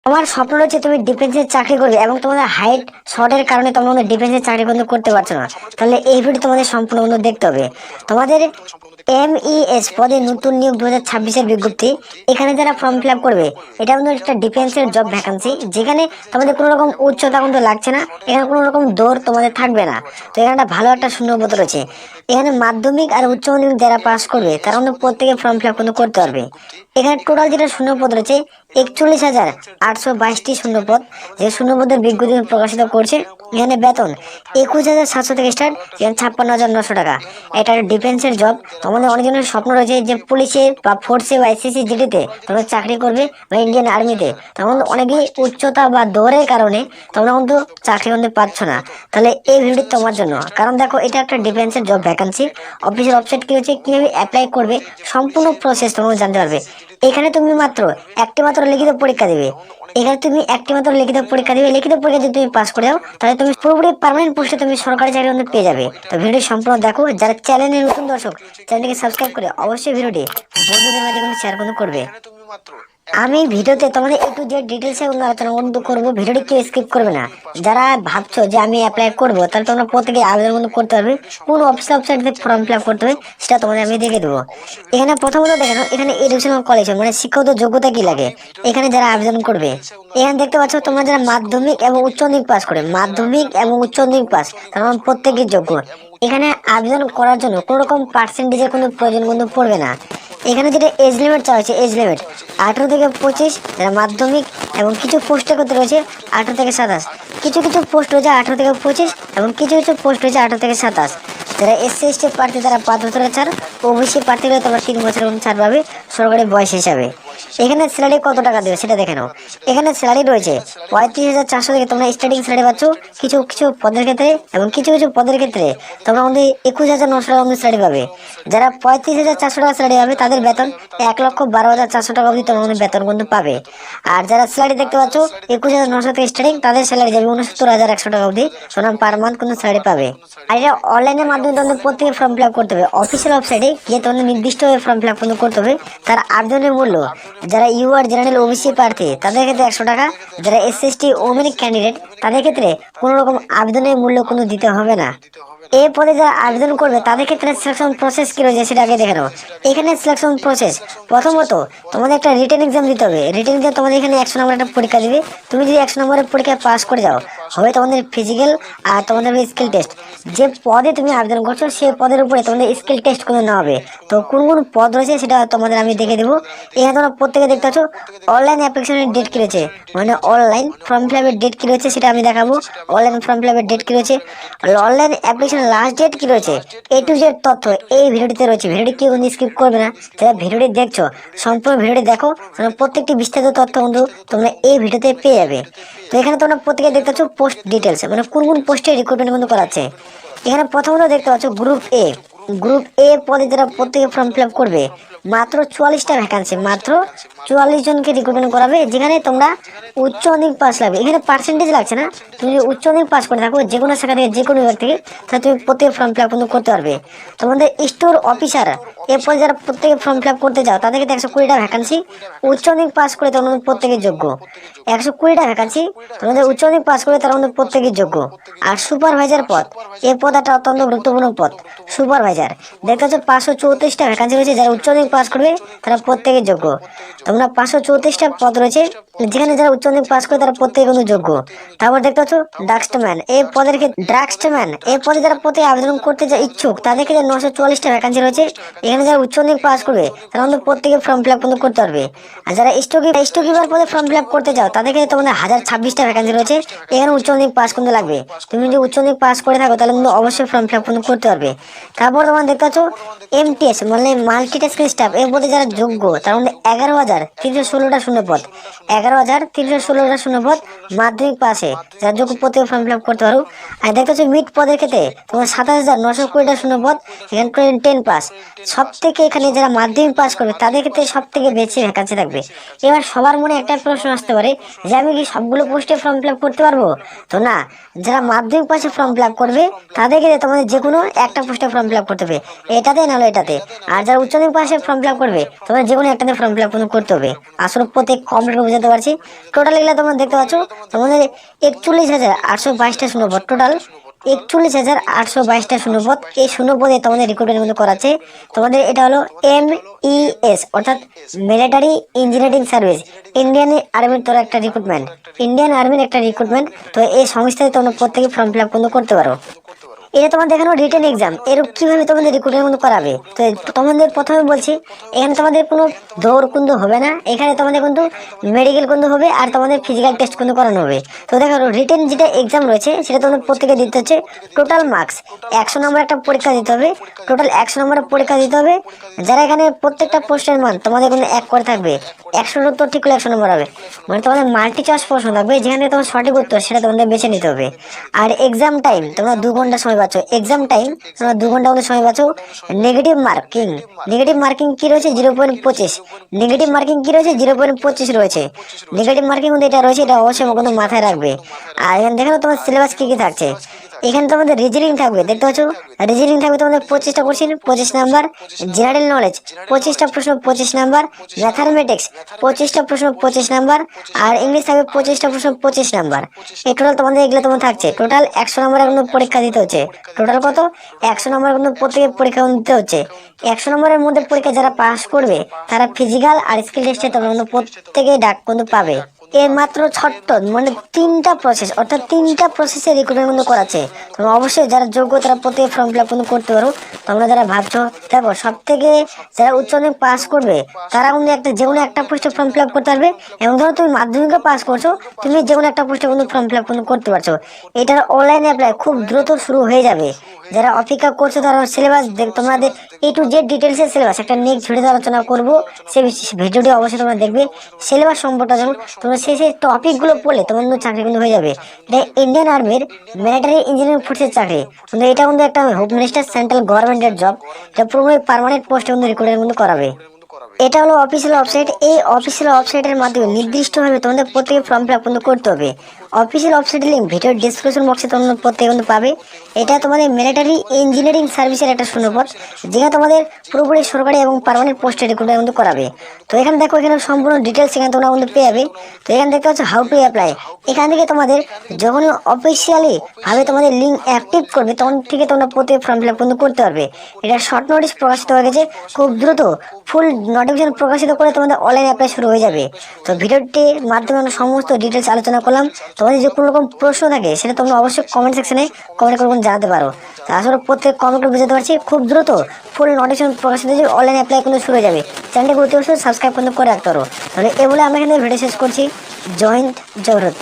তোমার স্বপ্ন রয়েছে তুমি ডিফেন্সের চাকরি করবে এবং তোমাদের হাইট শর্টের কারণে তোমরা ডিফেন্সের চাকরি কিন্তু করতে পারছো না, তাহলে এই ভিডিও তোমাদের সম্পূর্ণ কিন্তু দেখতে হবে। তোমাদের MES পদে নতুন নিয়োগ 2026-এর বিজ্ঞপ্তি। এখানে যারা ফর্ম ফিল আপ করবে, এটা কিন্তু একটা ডিফেন্সের জব ভ্যাকান্সি, যেখানে তোমাদের কোনো রকম উচ্চতা কিন্তু লাগছে না, এখানে কোনো রকম দৌড় তোমাদের থাকবে না। তো এখানে একটা ভালো একটা শূন্যপদ রয়েছে। এখানে মাধ্যমিক আর উচ্চ মাধ্যমিক যারা পাস করবে তারা কিন্তু প্রত্যেকে ফর্ম ফিল আপ কিন্তু করতে পারবে। এখানে টোটাল যেটা শূন্যপদ রয়েছে 41,822টি শূন্যপদ, যে শূন্যপদের বিজ্ঞপ্তি প্রকাশিত করছে। এখানে বেতন 21,700 থেকে স্টার্ট, এখানে 56,900 টাকা। এটা ডিফেন্সের জব। তোমাদের অনেকজনের স্বপ্ন রয়েছে যে পুলিশে বা ফোর্সে বা SSC জিডিতে তোমরা চাকরি করবে বা ইন্ডিয়ান আর্মিতে। তখন অনেকেই উচ্চতা বা দৌড়ের কারণে তোমরা কিন্তু চাকরি কিন্তু পাচ্ছ না, তাহলে এই ভিডিওটি তোমার জন্য। কারণ দেখো, এটা একটা ডিফেন্সের জব ভ্যাকান্সি। অফিসিয়াল ওয়েবসাইট কি হচ্ছে, কিভাবে অ্যাপ্লাই করবে, সম্পূর্ণ প্রসেস তোমরা জানতে পারবে। এখানে তুমি মাত্র একটি মাত্র লিখিত পরীক্ষা দিবে। এখানে তুমি একটি মাত্র লিখিত পরীক্ষা দিবে। লিখিত পরীক্ষা যদি তুমি পাস করে দাও, তাহলে তুমি পুরোপুরি পার্মানেন্ট পোস্টে তুমি সরকারি চাকরি কিন্তু পেয়ে যাবে। তো ভিডিও সম্পূর্ণ দেখো। যারা চ্যানেলের নতুন দর্শক, চ্যানেলটিকে সাবস্ক্রাইব করে অবশ্যই ভিডিওটি বন্ধুদের মাঝে কিন্তু শেয়ার কিন্তু করবে। আমি ভিডিওতে তোমাদের একটু যে ডিটেলসে আলোচনা কিন্তু করবো, ভিডিওটি কেউ স্কিপ করবে না। যারা ভাবছো যে আমি অ্যাপ্লাই করবো, তাহলে তোমরা প্রত্যেকে আবেদন কিন্তু করতে পারবে। কোন ওয়েবসাইট থেকে ফর্ম ফিল আপ করতে হবে সেটা তোমাদের আমি দেখে দেবো। এখানে প্রথমত দেখানো, এখানে এডুকেশনাল কোয়ালিফিকেশন মানে শিক্ষাগত যোগ্যতা কি লাগে। এখানে যারা আবেদন করবে, এখানে দেখতে পাচ্ছ তোমরা যারা মাধ্যমিক এবং উচ্চ মাধ্যমিক পাস করে, মাধ্যমিক এবং উচ্চ মাধ্যমিক পাস, তার মানে প্রত্যেকেই যোগ্য। এখানে আবেদন করার জন্য কোনো রকম পার্সেন্টেজের কোনো প্রয়োজন কিন্তু পড়বে না। এখানে যেটা এজ লিমিট চাওয়া হয়েছে, এজ লিমিট 18 থেকে 25, যারা মাধ্যমিক, এবং কিছু পোস্টের ক্ষেত্রে রয়েছে 18 থেকে 27। কিছু কিছু পোস্ট রয়েছে 18 থেকে 25 এবং কিছু কিছু পোস্ট রয়েছে 18 থেকে 27। যারা SC/ST প্রার্থী তারা 5 বছরের ছাড়, OBC প্রার্থী হলে তোমরা 3 বছরের ছাড় পাবে সরকারি বয়স হিসাবে। এখানে স্যালারি কত টাকা দেবে সেটা দেখে নাও। এখানে স্যালারি রয়েছে 35,400 থেকে তোমরা স্টার্টিং স্যালারি পাচ্ছ কিছু কিছু পদের ক্ষেত্রে, এবং কিছু কিছু পদের ক্ষেত্রে তোমরা আমাদের 21,900 টাকা স্যালারি পাবে। যারা 35,400 টাকা স্যালারি পাবে তাদের বেতন 1,12,400 টাকা অবধি তোমরা বেতন কিন্তু পাবে। আর যারা স্যালারি দেখতে পাচ্ছ 21,900 থেকে স্টার্টিং, তাদের স্যালারি যাবে 69,100 টাকা অবধি তোমরা পার মান্থ কিন্তু স্যালারি পাবে। আর এটা অনলাইনের মাধ্যমে তোমাদের প্রত্যেকে ফর্ম ফিল আপ করতে হবে। অফিসিয়াল ওয়েবসাইটে গিয়ে তোমাদের নির্দিষ্টভাবে ফর্ম ফিল আপ কিন্তু করতে হবে। তার আবেদনের মূল্য, যারা UR জেনারেল OBC প্রার্থী তাদের ক্ষেত্রে 100 টাকা। যারা SC/ST ওমেন ক্যান্ডিডেট তাদের ক্ষেত্রে কোনো রকম আবেদনের মূল্য কোনো দিতে হবে না। এই পদে যারা আবেদন করবে তাদের ক্ষেত্রে সিলেকশন প্রসেস কি রয়েছে সেটা আগে দেখে নাও। এখানে সিলেকশন প্রসেস, প্রথমত তোমাদের একটা রিটেন এক্সাম দিতে হবে। রিটেন এক্সাম তোমাদের এখানে 100 নম্বরের একটা পরীক্ষা দিবে। তুমি যদি 100 নম্বরের পরীক্ষায় পাস করে যাও, হবে তোমাদের ফিজিক্যাল আর তোমাদের স্কিল টেস্ট। যে পদে তুমি আবেদন করছো সেই পদের উপরে তোমাদের স্কিল টেস্ট করে নেওয়া হবে। তো কোন কোন পদ রয়েছে সেটা তোমাদের আমি দেখে দেবো। এখানে তোমরা প্রত্যেকে দেখতে পাচ্ছ অনলাইন অ্যাপ্লিকেশনের ডেট কি রয়েছে, মানে অনলাইন ফর্ম ফিল আপের ডেট কি রয়েছে সেটা আমি দেখাবো। অনলাইন ফর্ম ফিল আপের ডেট কি রয়েছে, অনলাইন অ্যাপ্লিকেশন লাস্ট ডেট কি রয়েছে, A to Z তথ্য এই ভিডিওটিতে রয়েছে। ভিডিওটি কেউ কিন্তু স্কিপ করবে না। যারা ভিডিওটি দেখছো সম্পূর্ণ ভিডিওটি দেখো, তোমরা প্রত্যেকটি বিস্তারিত তথ্য কিন্তু তোমরা এই ভিডিওতে পেয়ে যাবে। তো এখানে তোমরা প্রত্যেকে দেখতে পাচ্ছ পোস্ট ডিটেলস, মানে কোন কোন পোস্টে রিক্রুটমেন্ট কিন্তু করাচ্ছে। এখানে প্রথমত দেখতে পাচ্ছ গ্রুপ A পদে যারা প্রত্যেকে ফর্ম ফিল আপ করবে, মাত্র 44টা ভ্যাকান্সি, মাত্র 44 জনকে রিক্রুটমেন্ট করাবে। যেখানে তোমরা উচ্চ মাধ্যমিক পাস লাগবে, এখানে পার্সেন্টেজ লাগছে না। তুমি যদি উচ্চ মাধ্যমিক পাস করে থাকো যে কোনো শাখা থেকে যে কোনো বিভাগ থেকে, তাহলে তুমি প্রত্যেকে ফর্ম ফিল আপ কিন্তু করতে পারবে। তোমাদের স্টোর অফিসার এরপরে যারা প্রত্যেকে ফর্ম ফিল আপ করতে যাও তাদেরকে 120টা ভ্যাকান্সি, উচ্চ মাধ্যমিক পাস করে তোমাদের প্রত্যেকে যোগ্য। 120টা ভ্যাকান্সি, তোমাদের উচ্চ মাধ্যমিক পাস করে তারা আমাদের প্রত্যেকেই যোগ্য। আর সুপারভাইজার পদ, এই পদ একটা অত্যন্ত গুরুত্বপূর্ণ পদ। সুপারভাইজার দেখতে পাচ্ছ 534টা ভ্যাকান্সি রয়েছে। যারা উচ্চ মাধ্যমিক পাস করবে তারা প্রত্যেকেই যোগ্য। তোমরা 534টা পদ রয়েছে, যেখানে যারা উচ্চ মাধ্যমিক পাস করে তারা প্রত্যেকে কিন্তু যোগ্য। তারপর দেখতে পাচ্ছ ড্রাগস্টম্যান এই পদের ক্ষেত্রে, ড্রাগস্টম্যান এই পদে যারা প্রত্যেকে আবেদন করতে যা ইচ্ছুক তাদের ক্ষেত্রে 944টা ভ্যাকান্সি রয়েছে। এখানে যারা উচ্চ মাধ্যমিক পাস করবে তারা কিন্তু প্রত্যেকে ফর্ম ফিল আপ কিন্তু করতে পারবে। আর যারা স্টোকিপার পদে ফর্ম ফিল আপ করতে চাও তাদের ক্ষেত্রে তোমাদের 1026টা ভ্যাকান্সি রয়েছে। এখানে উচ্চ মাধ্যমিক পাস কিন্তু লাগবে। তুমি যদি উচ্চ মাধ্যমিক পাস করে থাকো তাহলে কিন্তু অবশ্যই ফর্ম ফিল আপ কিন্তু করতে পারবে। তারপর তোমরা দেখতে পাচ্ছ MTS মানে মাল্টিটাস্কিং স্টাফ এই পদে যারা যোগ্য তার মধ্যে 11,316টা শূন্যপদ, 11,316টা শূন্যপদ। মাধ্যমিক পাশে যারা যোগ্য প্রত্যেকে ফর্ম ফিল আপ করতে পারো। আর দেখতে হচ্ছে মিড পদের ক্ষেত্রে তোমার 27,920টা শূন্যপদ, এখানে 10 পাস। সব থেকে এখানে যারা মাধ্যমিক পাস করবে তাদের ক্ষেত্রে সব থেকে বেশি ভ্যাকান্সি থাকবে। এবার সবার মনে একটা প্রশ্ন আসতে পারে যে আমি কি সবগুলো পোস্টে ফর্ম ফিল আপ করতে পারবো? তো না, যারা মাধ্যমিক পাশে ফর্ম ফিল আপ করবে তাদের ক্ষেত্রে তোমাদের যে কোনো একটা পোস্টে ফর্ম ফিল আপ করতে হবে, এটাতে নাহলে এটাতে। আর যারা উচ্চ মাধ্যমিক পাশে ফর্ম ফিল আপ করবে তোমাদের যে কোনো একটাতে ফর্ম ফিল আপ করতে হবে। আসলে প্রত্যেক কমপ্লিট বুঝাতে পারছি। টোটাল এগুলো তোমরা দেখতে পাচ্ছ তোমাদের 41,822টা শূন্যপদ, টোটাল 41,822টা শূন্যপদ। এই শূন্যপদে তোমাদের রিক্রুটমেন্ট করাচ্ছে। তোমাদের এটা হলো MES অর্থাৎ মিলিটারি ইঞ্জিনিয়ারিং সার্ভিস, ইন্ডিয়ান আর্মির তোর একটা রিক্রুটমেন্ট, ইন্ডিয়ান আর্মির একটা রিক্রুটমেন্ট। তো এই সংস্থায় তোমরা প্রত্যেকে ফর্ম ফিল আপ করতে পারো। এটা তোমার দেখানো রিটেন এক্সাম, এর কিভাবে তোমাদের রিক্রুটমেন্ট করাবে। তো তোমাদের প্রথমে বলছি এখানে তোমাদের কোনো দৌড় কিন্তু হবে না, এখানে তোমাদের কিন্তু মেডিকেল কিন্তু হবে আর তোমাদের ফিজিক্যাল টেস্ট কিন্তু করানো হবে। তো দেখো রিটেন যেটা এক্সাম রয়েছে সেটা তোমাদের প্রত্যেকে দিতে হচ্ছে টোটাল মার্কস 100 নম্বর একটা পরীক্ষা দিতে হবে, টোটাল 100 নম্বরের পরীক্ষা দিতে হবে। যারা এখানে প্রত্যেকটা পোস্টের মান তোমাদের কিন্তু 1 করে থাকবে, 100 উত্তর ঠিক করলে 100 নম্বর হবে। মানে তোমাদের মাল্টি চয়েস প্রশ্ন থাকবে, যেখানে তোমার সঠিক উত্তর সেটা তোমাদের বেছে নিতে হবে। আর এক্সাম টাইম তোমরা 2 ঘন্টা সময় পাচ্ছ, এক্সাম টাইম তোমরা 2 ঘন্টা মতো সময় পাচ্ছ। নেগেটিভ মার্কিং, নেগেটিভ মার্কিং কি রয়েছে 0.25, নেগেটিভ মার্কিং কি রয়েছে 0.25 রয়েছে। নেগেটিভ মার্কিং কিন্তু এটা রয়েছে, এটা অবশ্যই কিন্তু মাথায় রাখবে। আর এখানে দেখো তোমার সিলেবাস কি কি থাকছে। এখানে তোমাদের রিজনিং থাকবে, দেখতে পাচ্ছ রিজনিং থাকবে তোমাদের 25টা কোশ্চেন 25 নাম্বার, জেনারেল নলেজ 25টা প্রশ্ন 25 নাম্বার, ম্যাথামেটিক্স 25টা প্রশ্ন 25 নাম্বার, আর ইংলিশ থাকবে 25টা প্রশ্ন 25 নাম্বার। এই টোটাল তোমাদের এগুলো তোমার থাকছে। টোটাল 100 নম্বরের কিন্তু পরীক্ষা দিতে হচ্ছে। টোটাল কত? 100 নম্বরের কিন্তু প্রত্যেকে পরীক্ষা দিতে হচ্ছে। 100 নম্বরের মধ্যে পরীক্ষা যারা পাস করবে তারা ফিজিক্যাল আর স্কিল টেস্টে তোমরা কিন্তু প্রত্যেকে ডাক কিন্তু পাবে। এর মাত্র ছোট্ট মানে 3টা প্রসেস, অর্থাৎ 3টা প্রসেসে রিক্রুটমেন্ট করাচ্ছে। তোমরা অবশ্যই যারা যোগ্য তারা প্রত্যেকে ফর্ম ফিল আপ করতে পারো। তোমরা যারা ভাবছো দেখো সব থেকে যারা উচ্চ মাধ্যমিক পাস করবে তারা কিন্তু একটা যে কোনো একটা পোস্টে ফর্ম ফিল আপ করতে পারবে। এবং ধরো তুমি মাধ্যমিকে পাস করছো, তুমি যে কোনো একটা পোস্টে কিন্তু ফর্ম ফিল আপ করতে পারছো। এটার অনলাইন অ্যাপ্লাই খুব দ্রুত শুরু হয়ে যাবে। যারা অপেক্ষা করছো তারা সিলেবাস তোমাদের A to Z ডিটেলসের সিলেবাস একটা নেক্সট ভিডিওতে আলোচনা করবো, সেই ভিডিওটি অবশ্যই তোমরা দেখবে। সিলেবাস সম্পর্কটা যেমন তোমরা সেই টপিকগুলো পড়লে তোমার কিন্তু চাকরি কিন্তু হয়ে যাবে। এটা ইন্ডিয়ান আর্মির মিলিটারি ইঞ্জিনিয়ারিং ফোর্সের চাকরি, কিন্তু এটা কিন্তু একটা হোম মিনিস্টার সেন্ট্রাল গভর্নমেন্টের জব। এটা পুরোপুরি পার্মানেন্ট পোস্টে কিন্তু রিক্রুটমেন্ট কিন্তু করাবে। এটা হলো অফিসিয়াল ওয়েবসাইট। এই অফিসিয়াল ওয়েবসাইটের মাধ্যমে নির্দিষ্টভাবে তোমাদের প্রত্যেকে ফর্ম ফিল আপ করতে হবে। অফিসিয়াল ওয়েবসাইটের লিঙ্ক ভিডিওর ডিসক্রিপশন বক্সে তোমরা প্রত্যেকে কিন্তু পাবে। এটা তোমাদের মিলিটারি ইঞ্জিনিয়ারিং সার্ভিসের একটা শূন্যপদ, যেখানে তোমাদের পুরোপুরি সরকারি এবং পার্মানেন্ট পোস্টে রিক্রুটমেন্ট কিন্তু করাবে। তো এখানে দেখো এখানে সম্পূর্ণ ডিটেলস এখানে তোমরা কিন্তু পেয়ে যাবে। তো এখানে দেখতে হচ্ছে হাউ টু অ্যাপ্লাই। এখান থেকে তোমাদের যখন অফিসিয়ালি ভাবে তোমাদের লিঙ্ক অ্যাক্টিভ করবে তখন থেকে তোমরা প্রত্যেক ফর্ম ফিল আপ করতে পারবে। এটা শর্ট নোটিশ প্রকাশিত হয়ে গেছে, খুব দ্রুত ফুল নোটিফিকেশন প্রকাশিত করে তোমাদের অনলাইন অ্যাপ্লাই শুরু হয়ে যাবে। তো ভিডিওটির মাধ্যমে আমরা সমস্ত ডিটেলস আলোচনা করলাম। তোমাদের যে কোনো রকম প্রশ্ন থাকে সেটা তোমরা অবশ্যই কমেন্ট সেকশনে কমেন্ট করে জানাতে পারো। তো আসলে প্রত্যেক কমেন্ট বুঝতে পারছি খুব দ্রুত ফুল নোটিফিকেশন প্রকাশিত হয়ে অনলাইন অ্যাপ্লাই কিন্তু শুরু হয়ে যাবে। চ্যানেলটি অবশ্যই সাবস্ক্রাইব করে রাখতে পারো। তাহলে এ বলে আমরা এখানে ভিডিও শেষ করছি। জয় হিন্দ, জয় ভারত।